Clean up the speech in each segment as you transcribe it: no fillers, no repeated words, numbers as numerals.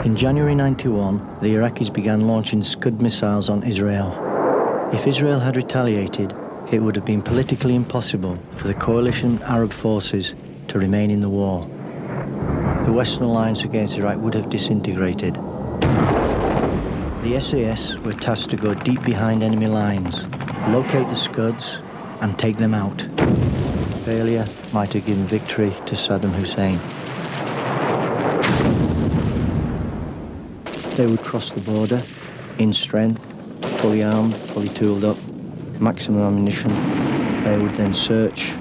In January 91, the Iraqis began launching Scud missiles on Israel. If Israel had retaliated, it would have been politically impossible for the coalition Arab forces to remain in the war. The Western alliance against Iraq would have disintegrated. The SAS were tasked to go deep behind enemy lines, locate the Scuds, and take them out. Failure might have given victory to Saddam Hussein. They would cross the border in strength, fully armed, fully tooled up, maximum ammunition. They would then search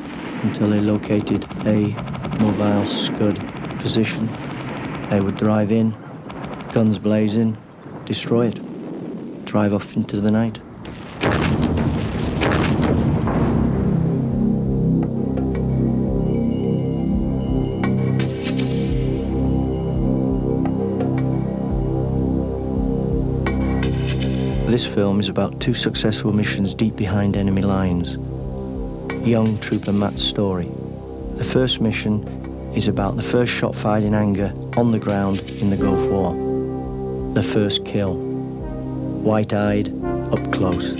until they located a mobile Scud position. They would drive in, guns blazing, destroy it, drive off into the night. This film is about two successful missions deep behind enemy lines. Young Trooper Matt's story. The first mission is about the first shot fired in anger on the ground in the Gulf War. The first kill. White-eyed, up close.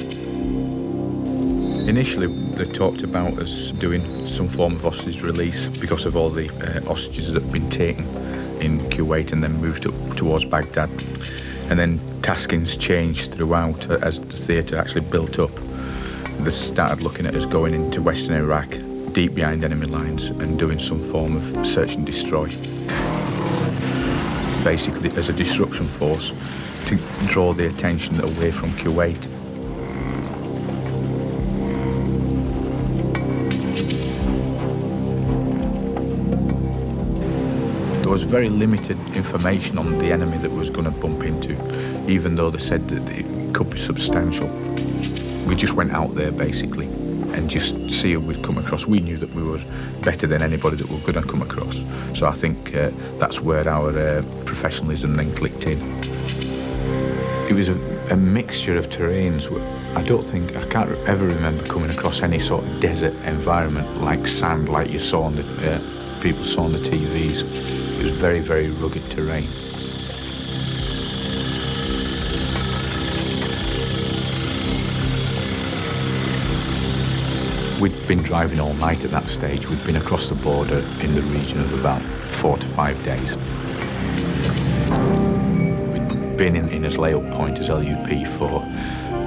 Initially, they talked about us doing some form of hostage release because of all the hostages that had been taken in Kuwait and then moved up towards Baghdad. And then taskings changed throughout as the theatre actually built up. They started looking at us going into Western Iraq, deep behind enemy lines, and doing some form of search and destroy. Basically, as a disruption force to draw the attention away from Kuwait. There was very limited information on the enemy that was going to bump into, even though they said that it could be substantial. We just went out there basically and just see who we'd come across. We knew that we were better than anybody that we were going to come across. So I think that's where our professionalism then clicked in. It was a mixture of terrains. I can't ever remember coming across any sort of desert environment like sand, like you saw on the people saw on the TVs. It was very, very rugged terrain. We'd been driving all night at that stage. We'd been across the border in the region of about 4 to 5 days. We'd been in as layout point as LUP for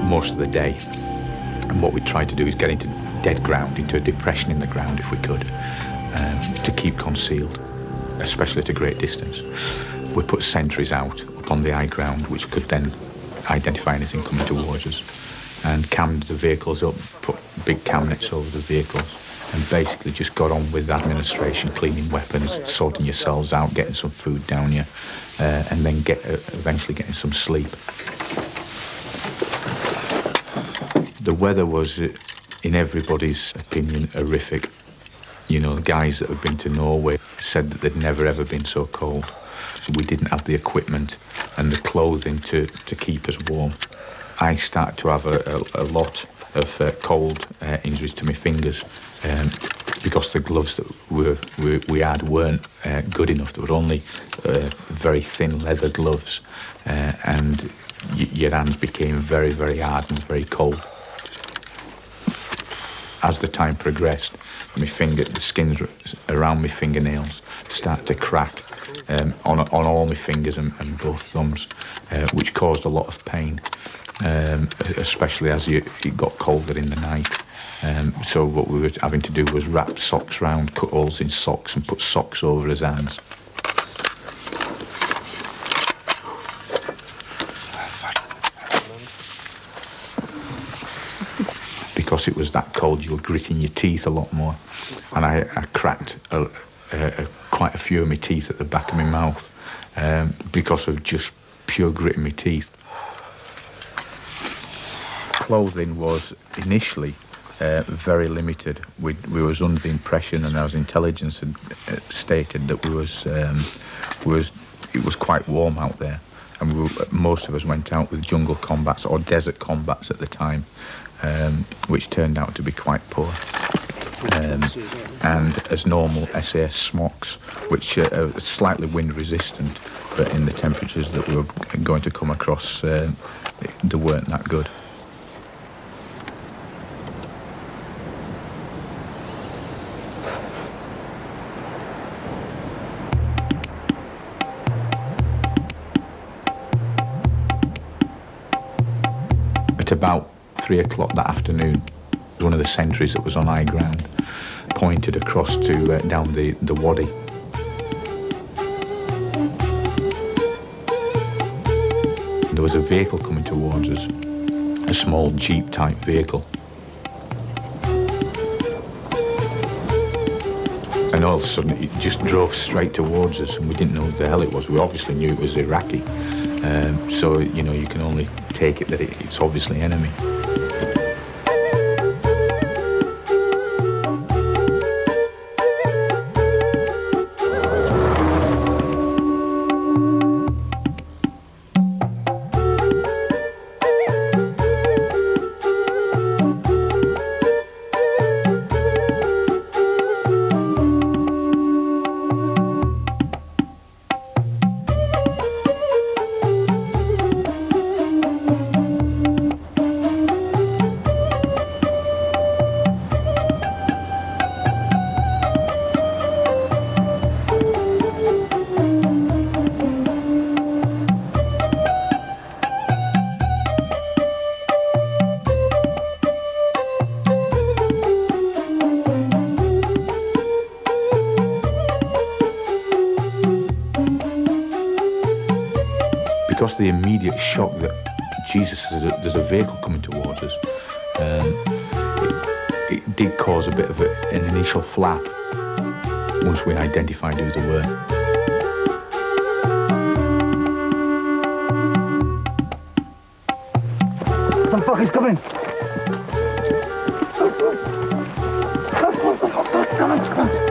most of the day. And what we tried to do is get into dead ground, into a depression in the ground if we could, to keep concealed, especially at a great distance. We put sentries out up on the high ground, which could then identify anything coming towards us, and cammed the vehicles up, put big cam nets over the vehicles, and basically just got on with administration, cleaning weapons, sorting yourselves out, getting some food down you, and then eventually getting some sleep. The weather was, in everybody's opinion, horrific. You know, the guys that have been to Norway said that they'd never ever been so cold. We didn't have the equipment and the clothing to keep us warm. I started to have a lot of cold injuries to my fingers because the gloves that we had weren't good enough. They were only very thin leather gloves, and your hands became very, very hard and very cold. As the time progressed, the skins around my fingernails started to crack on all my fingers and both thumbs, which caused a lot of pain, especially as it got colder in the night. So what we were having to do was wrap socks round, cut holes in socks and put socks over his hands. Because it was that cold, you were gritting your teeth a lot more. And I cracked quite a few of my teeth at the back of my mouth because of just pure gritting my teeth. Clothing was initially very limited. We was under the impression, and our intelligence had stated that it was quite warm out there, and most of us went out with jungle combats or desert combats at the time, which turned out to be quite poor. and as normal SAS smocks, which are slightly wind resistant, but in the temperatures that we were going to come across, they weren't that good. At about 3 o'clock that afternoon, one of the sentries that was on high ground pointed across to down the wadi. There was a vehicle coming towards us, a small jeep-type vehicle. And all of a sudden, it just drove straight towards us, and we didn't know who the hell it was. We obviously knew it was Iraqi. So, you know, you can only take it that it's obviously enemy. Because of the immediate shock that, Jesus, there's a vehicle coming towards us, it did cause a bit of an initial flap once we identified who they were. Some fuckers coming! Come on.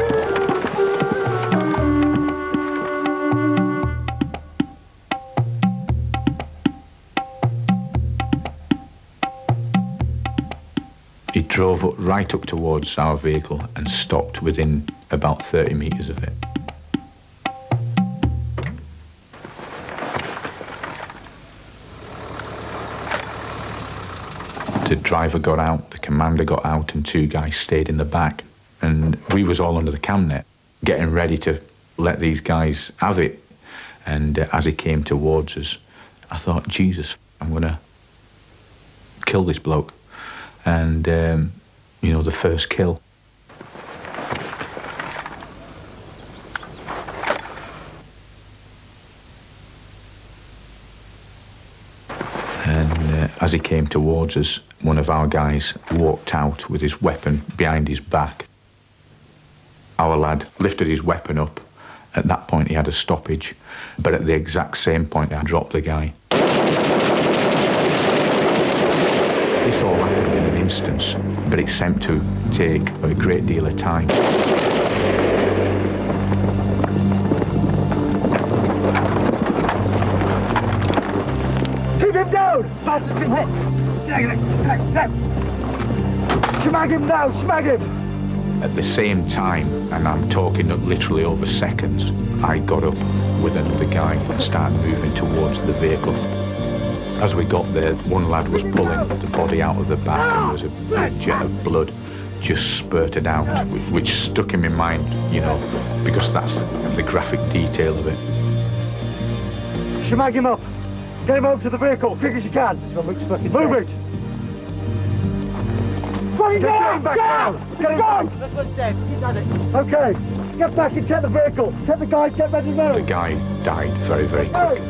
He drove right up towards our vehicle and stopped within about 30 metres of it. The driver got out, the commander got out, and 2 guys stayed in the back. And we was all under the cam net, getting ready to let these guys have it. And as he came towards us, I thought, Jesus, I'm gonna kill this bloke. And, you know, the first kill. And as he came towards us, one of our guys walked out with his weapon behind his back. Our lad lifted his weapon up. At that point, he had a stoppage, but at the exact same point, I dropped the guy. This all happened in an instant, but it seemed to take a great deal of time. Keep him down! Bastard's been hit! Schmag him now, schmag him! At the same time, and I'm talking literally over seconds, I got up with another guy and started moving towards the vehicle. As we got there, one lad was pulling the body out of the back, and there was a jet of blood just spurted out, which stuck in my mind, you know, because that's the graphic detail of it. Schmag him up! Get him over to the vehicle, quick as you can! Move it! Get him back now! Get him back! That's what's dead. He's had it. Okay, get back and check the vehicle! Check the guys, get ready to move! The guy died very, very quick.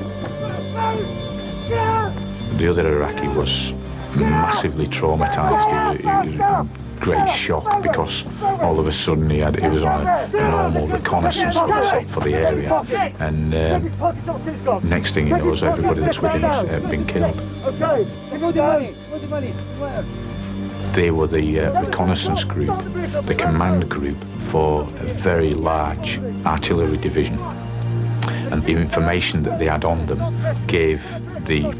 The other Iraqi was massively traumatised. He was in great shock because all of a sudden he was on a normal reconnaissance, let's say, for the area, and next thing he knows, everybody that's with him has been killed. Okay, They were the reconnaissance group, the command group for a very large artillery division, and the information that they had on them gave the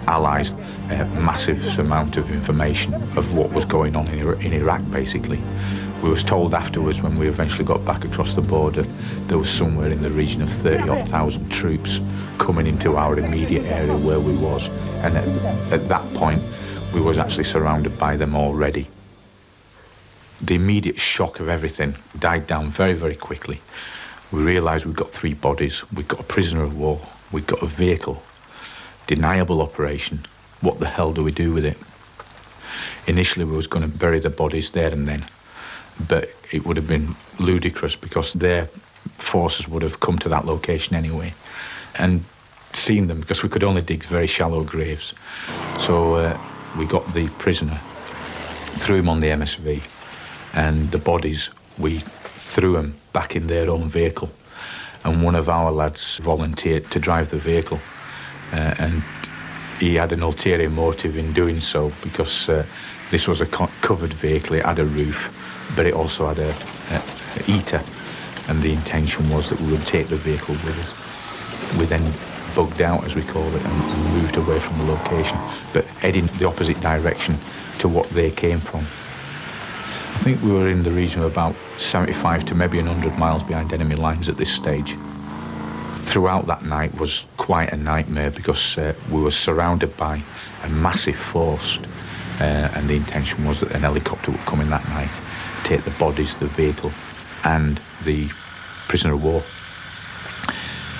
Allies a massive amount of information of what was going on in Iraq, basically. We was told afterwards, when we eventually got back across the border, there was somewhere in the region of 30,000 troops coming into our immediate area where we was. And at that point, we was actually surrounded by them already. The immediate shock of everything died down very, very quickly. We realised we'd got 3 bodies, we'd got a prisoner of war, we'd got a vehicle, deniable operation. What the hell do we do with it? Initially we was going to bury the bodies there and then, but it would have been ludicrous because their forces would have come to that location anyway and seen them, because we could only dig very shallow graves. So we got the prisoner, threw him on the MSV, and the bodies, we threw them back in their own vehicle. And one of our lads volunteered to drive the vehicle, and he had an ulterior motive in doing so, because this was a covered vehicle. It had a roof, but it also had a heater, and the intention was that we would take the vehicle with us. We then bugged out, as we call it, and moved away from the location, but heading the opposite direction to what they came from. I think we were in the region of about 75 to maybe 100 miles behind enemy lines at this stage. Throughout that night was quite a nightmare, because we were surrounded by a massive force, and the intention was that an helicopter would come in that night, take the bodies, the vehicle, and the prisoner of war.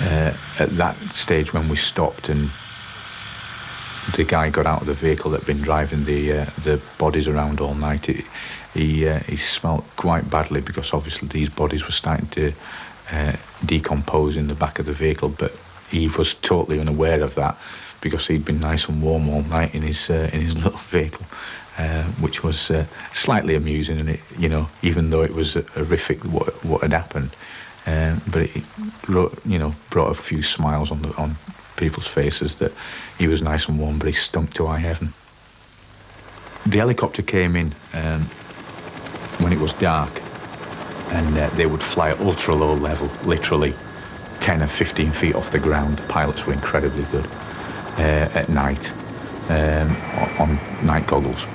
At that stage, when we stopped and the guy got out of the vehicle that had been driving the bodies around all night, he smelt quite badly, because obviously these bodies were starting to decompose in the back of the vehicle, but he was totally unaware of that, because he'd been nice and warm all night in his little vehicle, which was slightly amusing, and it, you know, even though it was horrific what had happened, but it brought a few smiles on people's faces that he was nice and warm, but he stunk to high heaven. The helicopter came in when it was dark, and they would fly at ultra low level, literally 10 or 15 feet off the ground. The pilots were incredibly good at night, on night goggles.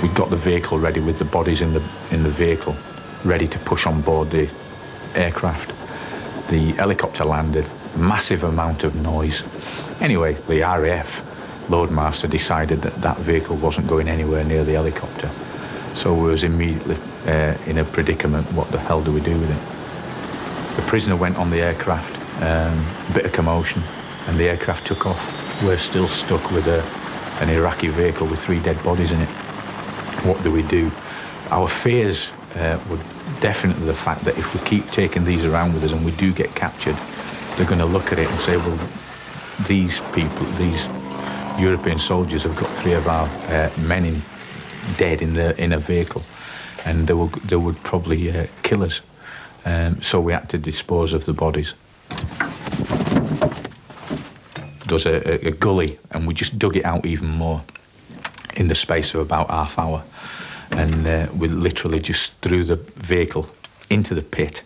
We got the vehicle ready with the bodies in the vehicle, ready to push on board the aircraft. The helicopter landed, massive amount of noise. Anyway, the RAF loadmaster decided that that vehicle wasn't going anywhere near the helicopter. So we was immediately in a predicament. What the hell do we do with it? The prisoner went on the aircraft, a bit of commotion, and the aircraft took off. We're still stuck with an Iraqi vehicle with 3 dead bodies in it. What do we do? Our fears were definitely the fact that if we keep taking these around with us and we do get captured, they're going to look at it and say, well, these people, these European soldiers have got 3 of our men dead in a vehicle, and they would probably kill us. So we had to dispose of the bodies. There was a gully, and we just dug it out even more in the space of about half hour, and we literally just threw the vehicle into the pit,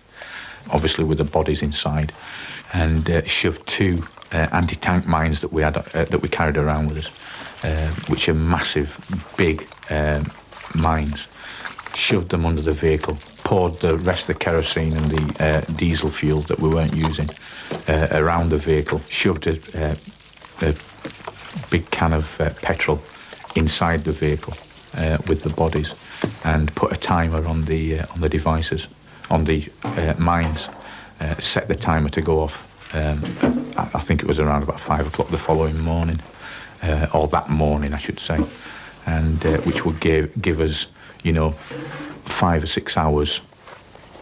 obviously with the bodies inside, and shoved 2 anti-tank mines that we had that we carried around with us, which are massive, big mines. Shoved them under the vehicle, poured the rest of the kerosene and the diesel fuel that we weren't using around the vehicle, shoved a big can of petrol inside the vehicle with the bodies, and put a timer on the devices, on the mines, set the timer to go off. I think it was around about 5 o'clock the following morning, or that morning I should say, and which would give us, 5 or 6 hours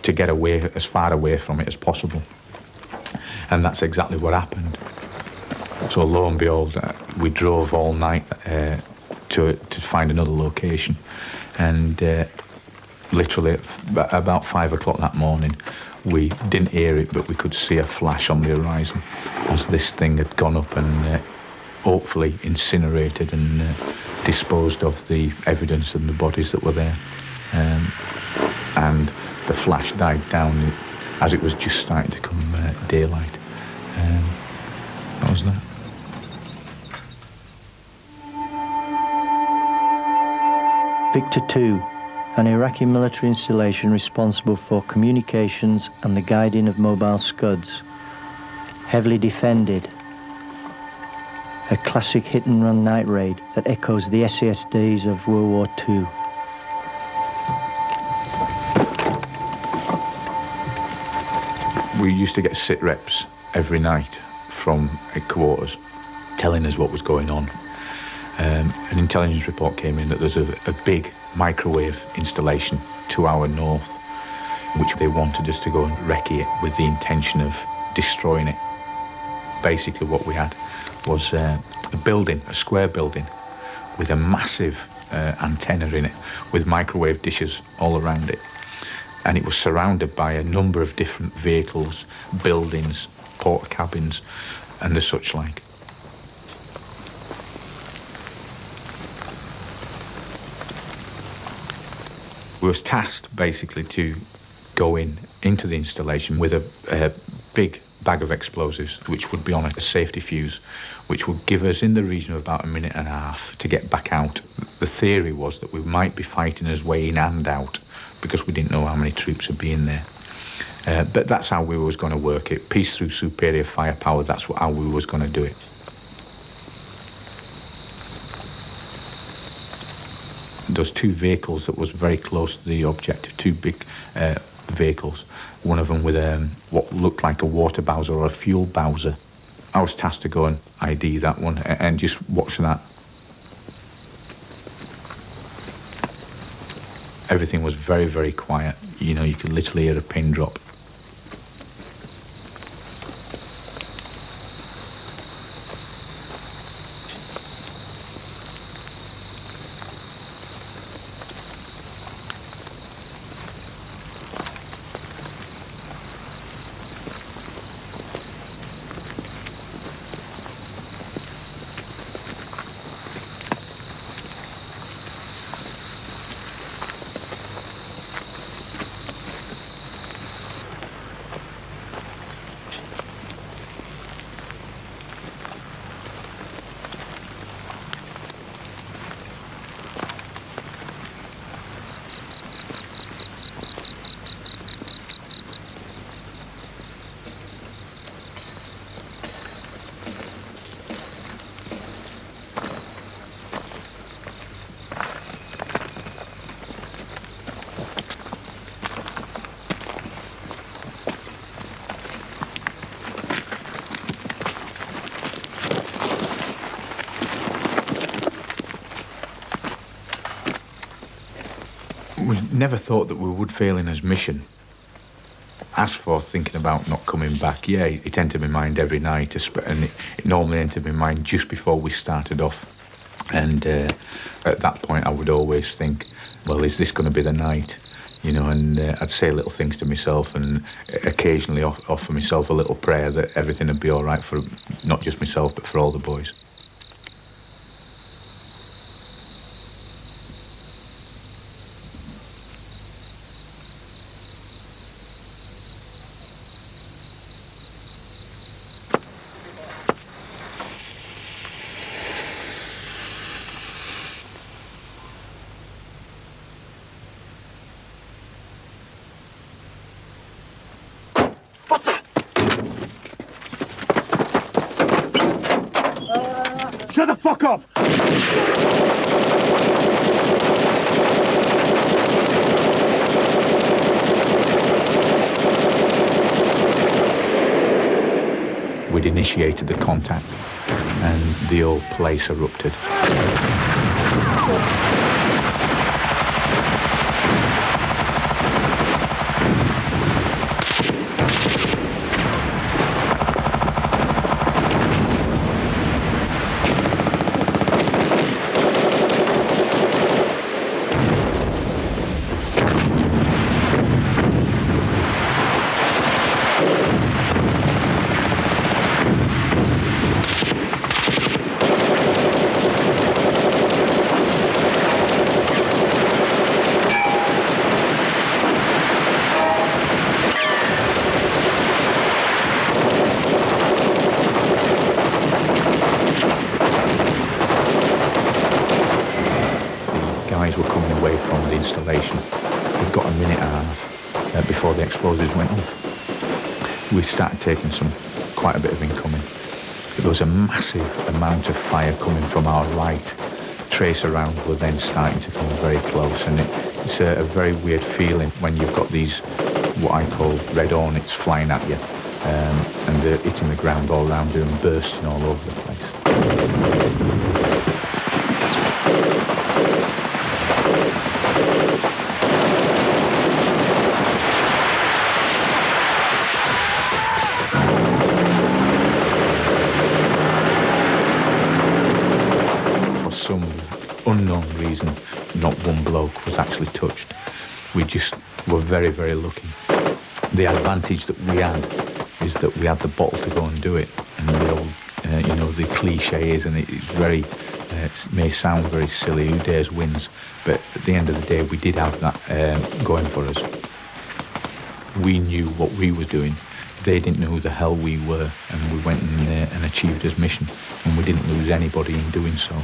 to get away, as far away from it as possible. And that's exactly what happened. So lo and behold, we drove all night to find another location, and literally at about 5 o'clock that morning, we didn't hear it, but we could see a flash on the horizon as this thing had gone up and hopefully incinerated and disposed of the evidence and the bodies that were there. And the flash died down as it was just starting to come daylight. That was that. Victor 2 an Iraqi military installation responsible for communications and the guiding of mobile Scuds. Heavily defended. A classic hit-and-run night raid that echoes the SAS days of World War II. We used to get sit reps every night from headquarters telling us what was going on. An intelligence report came in that there's a big microwave installation to our north, which they wanted us to go and recce it with the intention of destroying it. Basically what we had was a building, a square building, with a massive antenna in it, with microwave dishes all around it. And it was surrounded by a number of different vehicles, buildings, porta cabins, and the such like. We was tasked basically to go into the installation with a big bag of explosives, which would be on a safety fuse, which would give us in the region of about a minute and a half to get back out. The theory was that we might be fighting our way in and out, because we didn't know how many troops would be in there. But that's how we was going to work it. Peace through superior firepower, that's how we was going to do it. Those two vehicles that was very close to the objective, two big vehicles, one of them with what looked like a water bowser or a fuel bowser. I was tasked to go and ID that one and just watch that. Everything was very, very quiet. You know, you could literally hear a pin drop. We never thought that we would fail in his mission. As for thinking about not coming back, yeah, it entered my mind every night, and it normally entered my mind just before we started off. And at that point, I would always think, well, is this going to be the night? You know, and I'd say little things to myself and occasionally offer myself a little prayer that everything would be all right for not just myself, but for all the boys. Shut the fuck up! We'd initiated the contact and the whole place erupted. minute and a half before the explosives went off. We started taking quite a bit of incoming. There was a massive amount of fire coming from our right. Tracer rounds were then starting to come very close, and it's a very weird feeling when you've got these, what I call red hornets, flying at you, and they're hitting the ground all around you and bursting all over the place. Some unknown reason, not one bloke was actually touched. We just were very, very lucky. The advantage that we had is that we had the bottle to go and do it. And the old, the cliche is, and it's very, it may sound very silly, who dares wins, but at the end of the day, we did have that going for us. We knew what we were doing. They didn't know who the hell we were, and we went in there and achieved his mission, and we didn't lose anybody in doing so.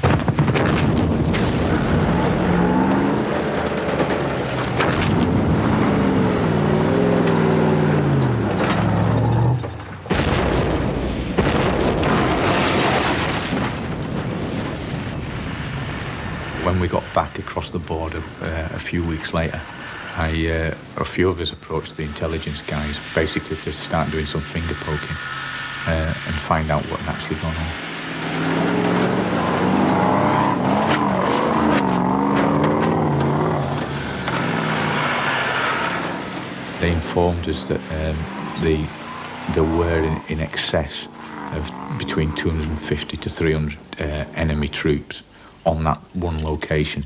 When we got back across the border a few weeks later, a few of us approached the intelligence guys basically to start doing some finger poking and find out what had actually gone on. They informed us that there were in excess of between 250 to 300 enemy troops on that one location.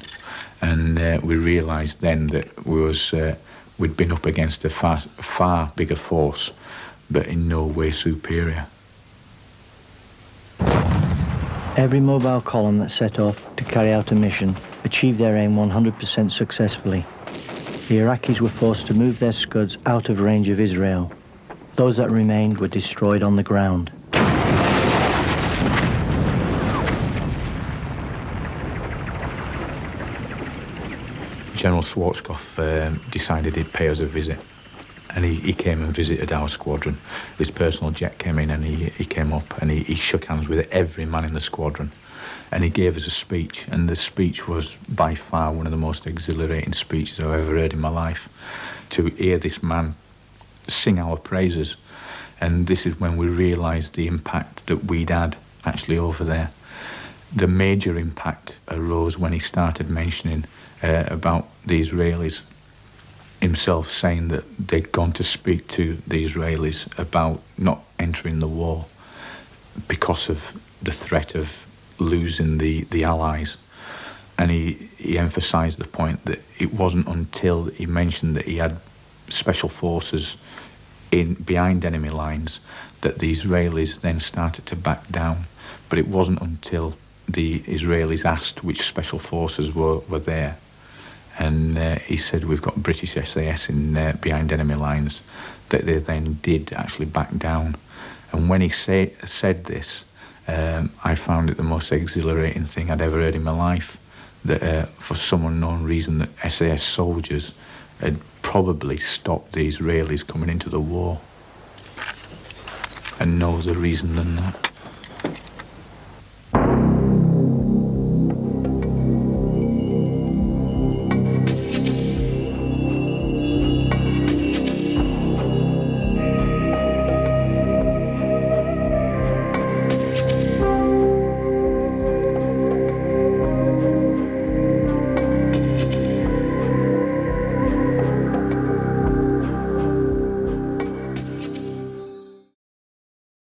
And we realised then that we'd been up against a far bigger force, but in no way superior. Every mobile column that set off to carry out a mission achieved their aim 100% successfully. The Iraqis were forced to move their Scuds out of range of Israel. Those that remained were destroyed on the ground. General Schwarzkopf decided he'd pay us a visit, and he came and visited our squadron. His personal jet came in, and he came up and he shook hands with every man in the squadron, and he gave us a speech, and the speech was by far one of the most exhilarating speeches I've ever heard in my life. To hear this man sing our praises, and this is when we realised the impact that we'd had actually over there. The major impact arose when he started mentioning about the Israelis, himself saying that they'd gone to speak to the Israelis about not entering the war because of the threat of losing the Allies. And he emphasised the point that it wasn't until he mentioned that he had special forces behind enemy lines that the Israelis then started to back down. But it wasn't until the Israelis asked which special forces were there. And he said, we've got British SAS behind enemy lines, that they then did actually back down. And when he said this, I found it the most exhilarating thing I'd ever heard in my life, that for some unknown reason that SAS soldiers had probably stopped the Israelis coming into the war. And no other reason than that.